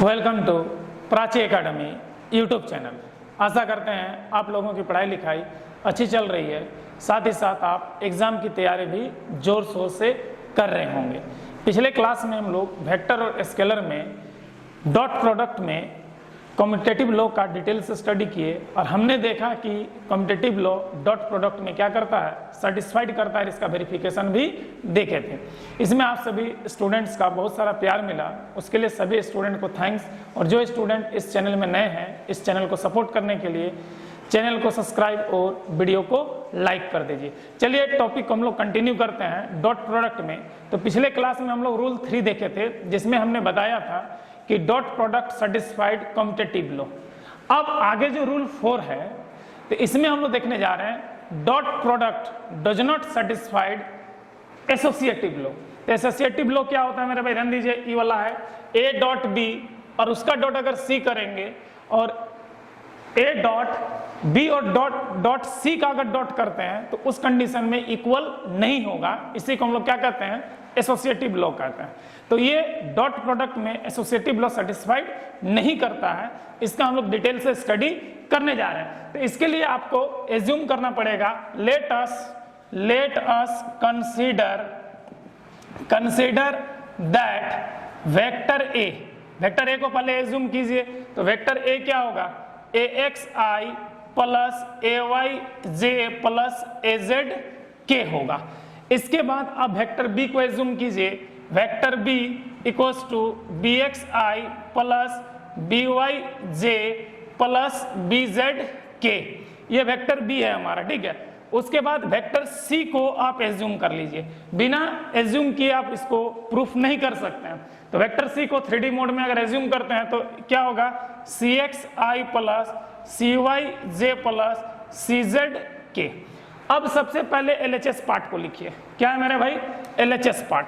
Welcome to Prachi Academy YouTube channel. आशा करते हैं आप लोगों की पढ़ाई लिखाई अच्छी चल रही है, साथ ही साथ आप एग्ज़ाम की तैयारी भी जोर शोर से कर रहे होंगे। पिछले क्लास में हम लोग वेक्टर और स्केलर में डॉट प्रोडक्ट में कम्यूटेटिव लॉ का डिटेल से स्टडी किए और हमने देखा कि कम्यूटेटिव लॉ डॉट प्रोडक्ट में क्या करता है, सेटिस्फाइड करता है, इसका वेरिफिकेशन भी देखे थे। इसमें आप सभी स्टूडेंट्स का बहुत सारा प्यार मिला, उसके लिए सभी स्टूडेंट को थैंक्स। और जो स्टूडेंट इस चैनल में नए हैं, इस चैनल को सपोर्ट करने के लिए चैनल को सब्सक्राइब और वीडियो को लाइक कर दीजिए। चलिए टॉपिक को हम लोग कंटिन्यू करते हैं डॉट प्रोडक्ट में। तो पिछले क्लास में हम लोग रूल 3 देखे थे, जिसमें हमने बताया था कि dot product satisfied commutative law. अब आगे जो रूल 4 है, तो इसमें हम लोग देखने जा रहे हैं dot product does not satisfied associative law. तो एसोसिएटिव लॉ क्या होता है मेरे भाई, ध्यान दीजिए। ई वाला है ए डॉट बी और उसका डॉट अगर सी करेंगे और ए डॉट बी और डॉट सी का अगर डॉट करते हैं तो उस कंडीशन में इक्वल नहीं होगा। इसी को हम लोग क्या कहते हैं, एसोसिएटिव लॉ कहते हैं। तो ये डॉट प्रोडक्ट में एसोसिएटिव लॉ सेटिस्फाइड नहीं करता है, इसका हम लोग डिटेल से स्टडी करने जा रहे हैं। तो इसके लिए आपको एज्यूम करना पड़ेगा, late us consider that vector ए को पहले एज्यूम कीजिए। तो वेक्टर ए क्या होगा, AXI plus AYJ plus AZ K होगा। इसके बाद आप वेक्टर बी को एज्यूम कीजिए, vector B equals to BXI plus BYJ plus BZ K. ये वेक्टर बी है हमारा, ठीक है। उसके बाद वेक्टर सी को आप एज्यूम कर लीजिए, बिना एज्यूम किए आप इसको प्रूफ नहीं कर सकते हैं। तो वेक्टर सी को 3D मोड में अगर एज्यूम करते हैं तो क्या होगा, CXI plus CYJ plus CZ के। अब सबसे पहले LHS पार्ट को लिखिए। क्या है मेरे भाई, LHS part,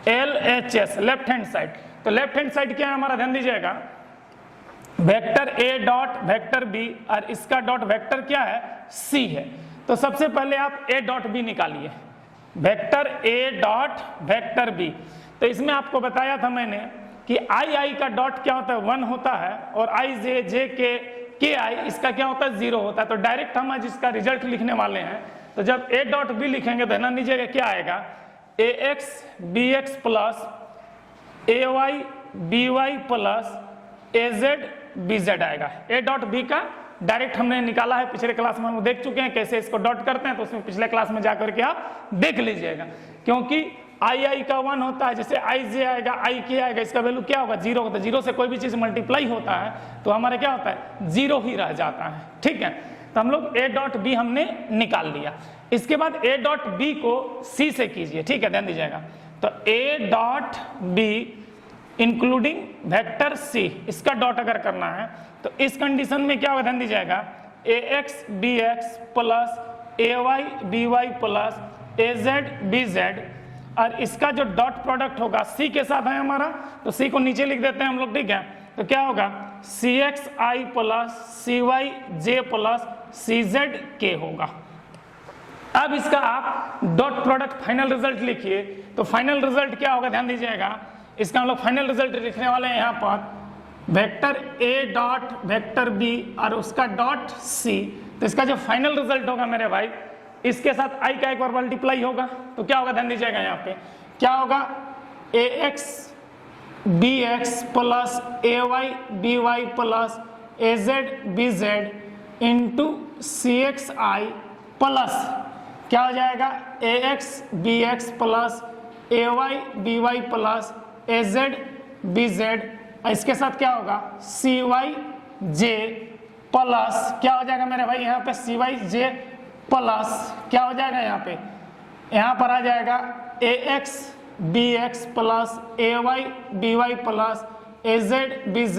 LHS left hand side. तो लेफ्ट हैंड साइड क्या है हमारा, ध्यान दीजिएगा, vector A dot vector B और इसका डॉट वेक्टर क्या है, सी है। तो सबसे पहले आप ए डॉट बी निकालिए, vector A dot vector B. तो इसमें आपको बताया था मैंने कि आई का डॉट क्या होता है, 1 होता है, और आई जे के आई इसका क्या होता है, 0 होता है। तो डायरेक्ट हम आज इसका रिजल्ट लिखने वाले हैं। तो जब ए डॉट बी लिखेंगे तो ध्यान दीजिएगा क्या आएगा, AX BX plus AY BY plus AZ BZ आएगा। ए डॉट बी का डायरेक्ट हमने निकाला है, पिछले क्लास में हम देख चुके हैं कैसे इसको डॉट करते हैं। तो उसमें पिछले क्लास में जाकर के आप देख लीजिएगा, क्योंकि आई का 1 होता है, जैसे आई जे आएगा, आई के आएगा, इसका वैल्यू क्या होगा, 0 होता है। 0 से कोई भी चीज मल्टीप्लाई होता है तो हमारा क्या होता है, 0 ही रह जाता है, ठीक है। तो हम लोग ए डॉट बी हमने निकाल लिया। इसके बाद ए डॉट बी को सी से कीजिए, ठीक है, ध्यान दीजिएगा। तो A dot B including vector C, इसका डॉट अगर करना है तो इस कंडीशन में क्या होगा, ध्यान दीजिएगा, AX BX plus AY BY plus AZ BZ, और इसका जो डॉट प्रोडक्ट होगा सी के साथ है हमारा, तो सी को नीचे लिख देते हैं हम लोग, ठीक है। तो क्या होगा, CXI plus CYJ plus CZ के होगा। अब इसका आप डॉट प्रोडक्ट फाइनल रिजल्ट लिखिए। तो फाइनल रिजल्ट क्या होगा, ध्यान दीजिएगा, इसका हम लोग फाइनल रिजल्ट लिखने वाले हैं यहाँ पर, vector A dot vector B और उसका डॉट सी। तो इसका जो फाइनल रिजल्ट होगा मेरे भाई, इसके साथ आई का एक बार मल्टीप्लाई होगा। तो क्या होगा, ध्यान दीजिएगा, यहाँ पे क्या होगा, AX BX plus AY BY plus AZ BZ into CXI plus क्या हो जाएगा, AX BX plus AY BY plus AZ BZ, इसके साथ क्या होगा, CYJ प्लस क्या हो जाएगा मेरे भाई, यहाँ पे CYJ प्लस क्या हो जाएगा, यहाँ पर आ जाएगा AX BX plus AY BY plus AZ BZ,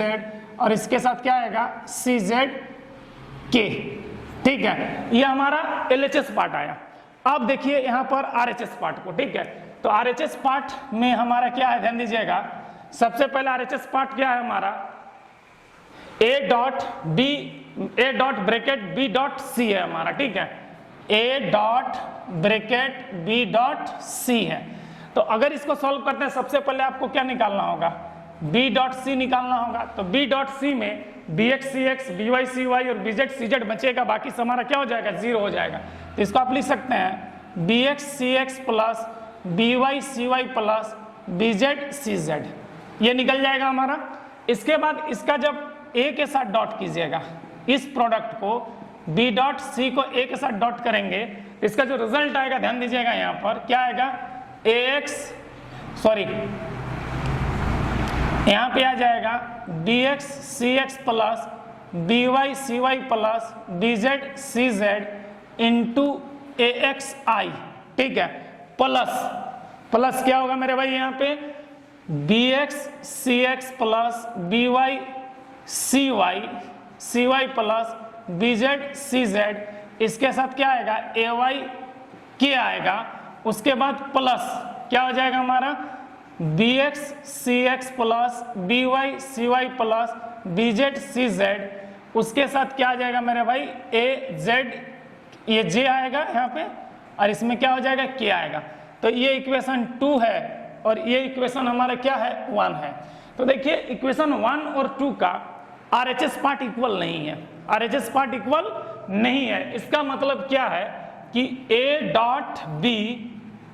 और इसके साथ क्या आएगा, CZ के, ठीक है। ये हमारा LHS पार्ट आया। अब देखिए यहाँ पर RHS पार्ट को, ठीक है। तो RHS पार्ट में हमारा क्या है, ध्यान दीजिएगा, सबसे पहले RHS पार्ट क्या है हमारा, A dot bracket B dot C है हमारा, ठीक है। A dot bracket B dot C है। तो अगर इसको सॉल्व करते हैं, सबसे पहले आपको क्या निकालना होगा, बी डॉट सी निकालना होगा। तो बी डॉट सी में B X C X, B Y C Y और बी जेड सी जेड बचेगा, बाकी से हमारा क्या हो जाएगा, जीरो हो जाएगा। तो इसको आप लिख सकते हैं B X C x plus B Y C Y plus B Z C Z, ये निकल जाएगा हमारा। इसके बाद इसका जब ए के साथ डॉट कीजिएगा, इस प्रोडक्ट को बी डॉट सी को ए के साथ डॉट करेंगे, इसका जो रिजल्ट आएगा ध्यान दीजिएगा, यहाँ पर क्या आएगा, ए एक्स सॉरी यहाँ पे आ जाएगा B X C x plus B Y C Y plus B Z C Z into A x I, ठीक है, प्लस क्या होगा मेरे भाई यहाँ पे B X C x plus B Y C Y plus B Z C Z, इसके साथ क्या आएगा ए वाई के आएगा, उसके बाद प्लस क्या हो जाएगा हमारा B X C x plus B Y C Y plus B Z C Z, उसके साथ क्या आ जाएगा मेरे भाई ए जेड, ये जे आएगा यहाँ पे और इसमें क्या हो जाएगा के आएगा। तो ये इक्वेशन 2 है और ये इक्वेशन हमारा क्या है 1 है। तो देखिए इक्वेशन 1 और 2 का RHS पार्ट इक्वल नहीं है, RHS पार्ट इक्वल नहीं है। इसका मतलब क्या है कि A डॉट B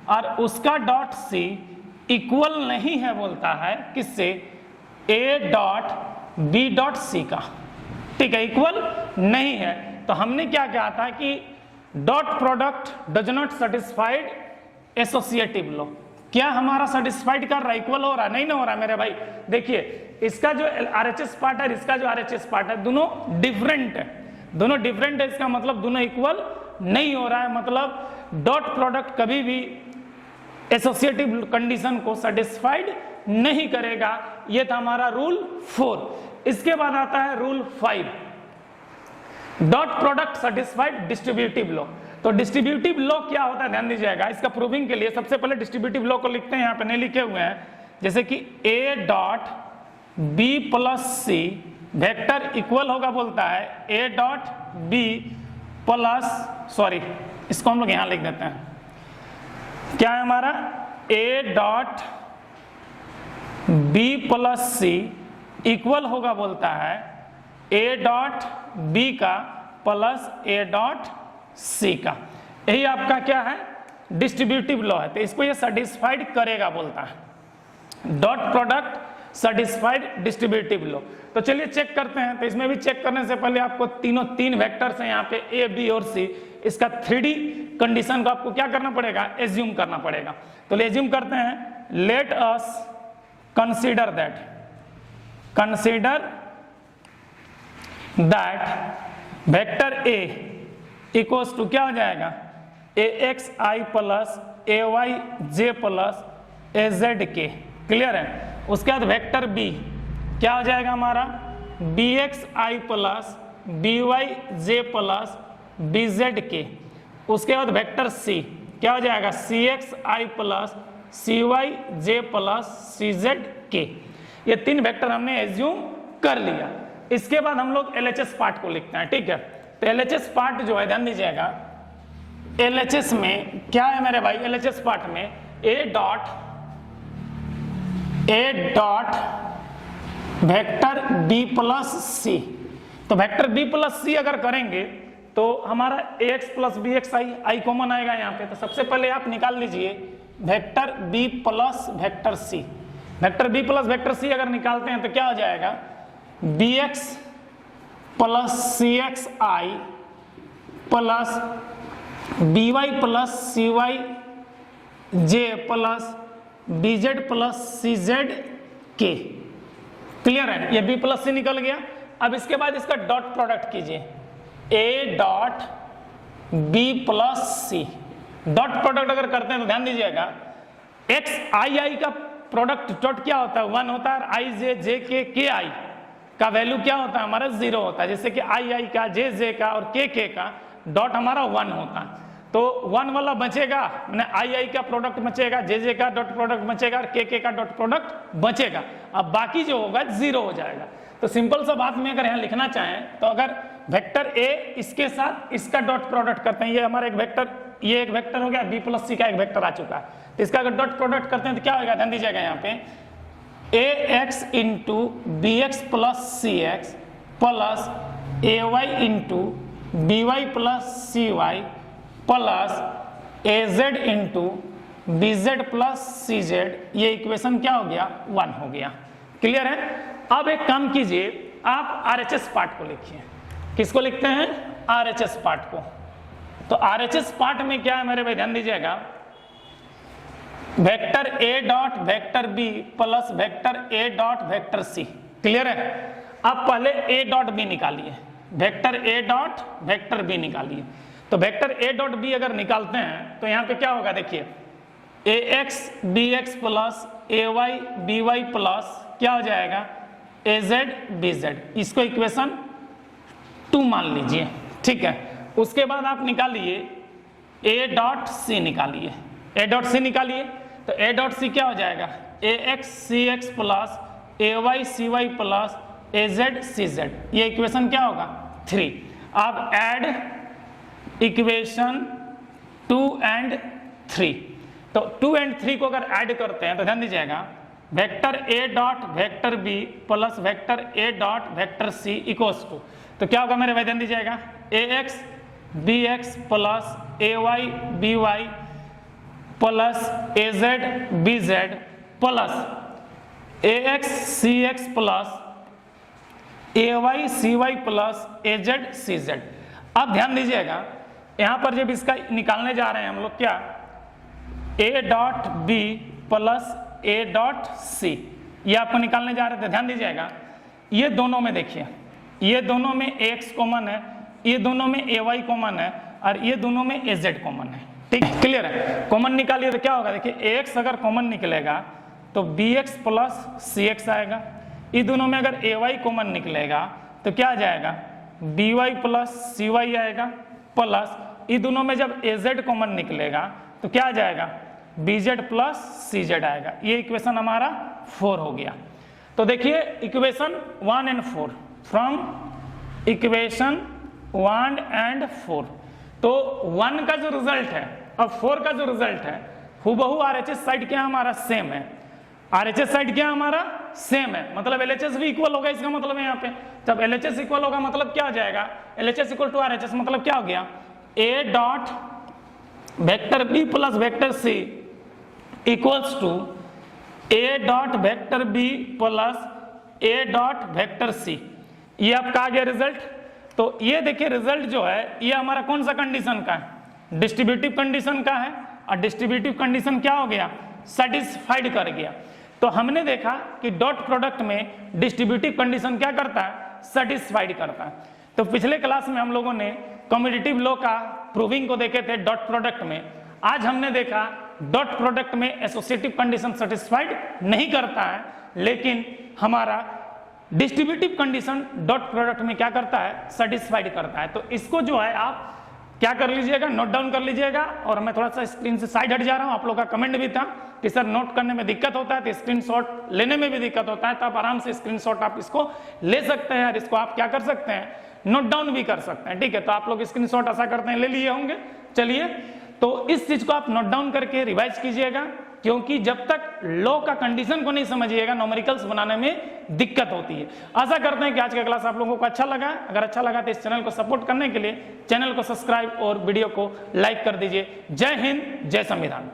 और उसका डॉट C इक्वल नहीं है, बोलता है किससे, A dot B dot C का, ठीक है, इक्वल नहीं है। तो हमने क्या कहा था कि dot product does not satisfied associative law, क्या हमारा सेटिस्फाइड कर रहा है, इक्वल हो रहा है, नहीं ना हो रहा है मेरे भाई। देखिए इसका जो RHS पार्ट है, इसका जो RHS पार्ट है, दोनों डिफरेंट है, दोनों डिफरेंट है, इसका मतलब दोनों इक्वल नहीं हो रहा है, मतलब डॉट प्रोडक्ट कभी भी एसोसिएटिव कंडीशन को सेटिस्फाइड नहीं करेगा। यह था हमारा रूल 4। इसके बाद आता है rule 5, dot product satisfied distributive law. तो डिस्ट्रीब्यूटिव लॉ क्या होता है ध्यान दीजिएगा, इसका प्रूविंग के लिए सबसे पहले डिस्ट्रीब्यूटिव लॉ को लिखते हैं, यहाँ पे नहीं लिखे हुए हैं, जैसे कि A dot B plus C vector equal होगा, बोलता है A dot B plus, sorry इसको हम लोग यहां लिख देते हैं, क्या है हमारा A dot B plus C equal होगा, बोलता है ए डॉट बी का प्लस ए डॉट सी का। यही आपका क्या है डिस्ट्रीब्यूटिव लॉ है, तो इसको ये सेटिस्फाइड करेगा, बोलता है dot product satisfied distributive law. तो चलिए चेक करते हैं। तो इसमें भी चेक करने से पहले आपको तीन वेक्टर्स हैं यहाँ पे ए बी और सी, इसका 3D कंडीशन को आपको क्या करना पड़ेगा, एज्यूम करना पड़ेगा। तो एज्यूम करते हैं, let us consider that vector A equals to क्या हो जाएगा A x I plus A y J plus A z k, clear है। उसके बाद वेक्टर बी क्या हो जाएगा हमारा बी एक्स आई प्लस बी वाई जे प्लस बी जेड के। उसके बाद वेक्टर सी क्या हो जाएगा सी एक्स आई प्लस सी वाई जे प्लस सी जेड के। ये 3 वेक्टर हमने एज्यूम कर लिया। इसके बाद हम लोग LHS पार्ट को लिखते हैं, ठीक है। तो LHS पार्ट जो है ध्यान दीजिएगा, LHS में क्या है मेरे भाई, LHS पार्ट में A dot vector B plus C. तो वेक्टर बी प्लस सी अगर करेंगे तो हमारा A X plus B x I common आएगा यहाँ पे। तो सबसे पहले आप निकाल लीजिए vector B plus vector C. Vector B plus vector C अगर निकालते हैं तो क्या हो जाएगा B x plus C x आई plus B Y plus C Y जे plus B Z plus C z k, clear है। ये बी प्लस सी निकल गया। अब इसके बाद इसका डॉट प्रोडक्ट कीजिए A dot B plus C. Dot product अगर करते हैं तो ध्यान दीजिएगा एक्स आई का प्रोडक्ट डॉट क्या होता है 1 होता है, आई जे के आई का वैल्यू क्या होता है हमारा 0 होता है। जैसे कि आई का जे का और के का डॉट हमारा 1 होता है। तो 1 वाला बचेगा, मैंने आई का प्रोडक्ट बचेगा, जे का डॉट प्रोडक्ट बचेगा और के का डॉट प्रोडक्ट बचेगा। अब बाकी जो होगा 0 हो जाएगा। तो सिंपल सा बात में अगर यहाँ लिखना चाहें तो अगर वेक्टर ए इसके साथ इसका डॉट प्रोडक्ट करते हैं, ये हमारा एक वेक्टर, ये एक वेक्टर हो गया, बी प्लस सी का एक वेक्टर आ चुका है। तो इसका अगर डॉट प्रोडक्ट करते हैं तो क्या होगा ध्यान दीजिएगा यहाँ पे ax into B x plus C x plus A Y into B Y plus C Y plus A Z into B Z plus C Z, ये इक्वेशन क्या हो गया 1 हो गया। क्लियर है। अब एक काम कीजिए, आप आरएचएस पार्ट को लिखिए। किसको लिखते हैं? आरएचएस पार्ट को। तो आरएचएस पार्ट में क्या है मेरे भाई, ध्यान दीजिएगा, vector A dot vector B plus vector A dot vector C. Clear है। अब पहले ए डॉट बी निकालिए, vector A dot vector B निकालिए। तो वेक्टर ए डॉट बी अगर निकालते हैं तो यहां पे क्या होगा, देखिए ए x B x plus A y B Y plus क्या हो जाएगा ए जेड बी जेड। इसको इक्वेशन 2 मान लीजिए। ठीक है। उसके बाद आप निकालिए ए डॉट सी निकालिए, ए डॉट सी निकालिए। तो ए डॉट सी क्या हो जाएगा, A x C x plus A y C Y plus A z C Z. ये इक्वेशन क्या होगा 3। अब ऐड इक्वेशन 2 एंड 3। तो 2 एंड 3 को अगर ऐड करते हैं तो ध्यान दीजिएगा, vector A dot vector B plus vector A dot vector C equals to, तो क्या होगा मेरे भाई, ध्यान दीजिएगा, A x B x plus A y B Y plus A z B Z plus A x C x plus A y C Y plus A z C z. अब ध्यान दीजिएगा, यहां पर जब इसका निकालने जा रहे हैं हम लोग, क्या A dot B plus A dot C, ये आपको निकालने जा रहे थे। ध्यान दीजिएगा, ये दोनों में देखिए, ये दोनों में एक्स कॉमन है, ये दोनों में ए वाई कॉमन है और ये दोनों में ए जेड कॉमन है। ठीक, क्लियर है। कॉमन निकालिए तो क्या होगा, देखिए एक्स अगर कॉमन निकलेगा तो B x plus C x आएगा। ये दोनों में अगर ए वाई कॉमन निकलेगा तो क्या आ जाएगा, B Y plus C Y आएगा प्लस ये दोनों में जब ए जेड कॉमन निकलेगा तो क्या आ जाएगा, B Z plus C Z आएगा। ये इक्वेशन हमारा 4 हो गया। तो देखिए equation 1 and 4, from equation 1 and 4, तो 1 का जो रिजल्ट है और 4 का जो रिजल्ट है हूबहू आरएचएस साइड क्या हमारा सेम है। आरएचएस साइड क्या हमारा सेम है, मतलब एलएचएस भी इक्वल होगा। इसका मतलब है यहाँ पे जब एलएचएस इक्वल होगा मतलब क्या हो जाएगा, एलएचएस इक्वल टू आरएचएस, मतलब क्या हो गया, A dot vector B plus vector C equals to A dot vector B plus A dot vector C. ये आपका आ गया रिजल्ट। तो ये देखिए रिजल्ट जो है ये हमारा कौन सा कंडीशन का है, डिस्ट्रीब्यूटिव कंडीशन का है। और डिस्ट्रीब्यूटिव कंडीशन क्या हो गया, सेटिस्फाइड कर गया। तो हमने देखा कि डॉट प्रोडक्ट में डिस्ट्रीब्यूटिव कंडीशन क्या करता है, सेटिस्फाइड करता है। तो पिछले क्लास में हम लोगों ने कम्यूटेटिव लॉ का प्रूविंग को देखे थे डॉट प्रोडक्ट में। आज हमने देखा डॉट प्रोडक्ट में एसोसिएटिव कंडीशन सेटिस्फाइड नहीं करता है, लेकिन हमारा डिस्ट्रीब्यूटिव कंडीशन डॉट प्रोडक्ट में क्या करता है, सेटिस्फाइड करता है। तो इसको जो है आप क्या कर लीजिएगा, नोट डाउन कर लीजिएगा। और मैं थोड़ा सा स्क्रीन से साइड हट जा रहा हूं, आप लोग का कमेंट भी था कि सर नोट करने में दिक्कत होता है तो स्क्रीनशॉट लेने में भी दिक्कत होता है, तो आप आराम से स्क्रीनशॉट आप इसको ले सकते हैं और इसको आप क्या कर सकते हैं, नोट डाउन भी कर सकते हैं। ठीक है, तो आप लोग स्क्रीनशॉट ऐसा करते हैं ले लिए होंगे। चलिए, तो इस चीज को आप नोट डाउन करके रिवाइज कीजिएगा, क्योंकि जब तक लॉ का कंडीशन को नहीं समझिएगा न्यूमेरिकल्स बनाने में दिक्कत होती है। आशा करते हैं कि आज का क्लास आप लोगों को अच्छा लगा। अगर अच्छा लगा तो इस चैनल को सपोर्ट करने के लिए चैनल को सब्सक्राइब और वीडियो को लाइक कर दीजिए। जय हिंद, जय संविधान।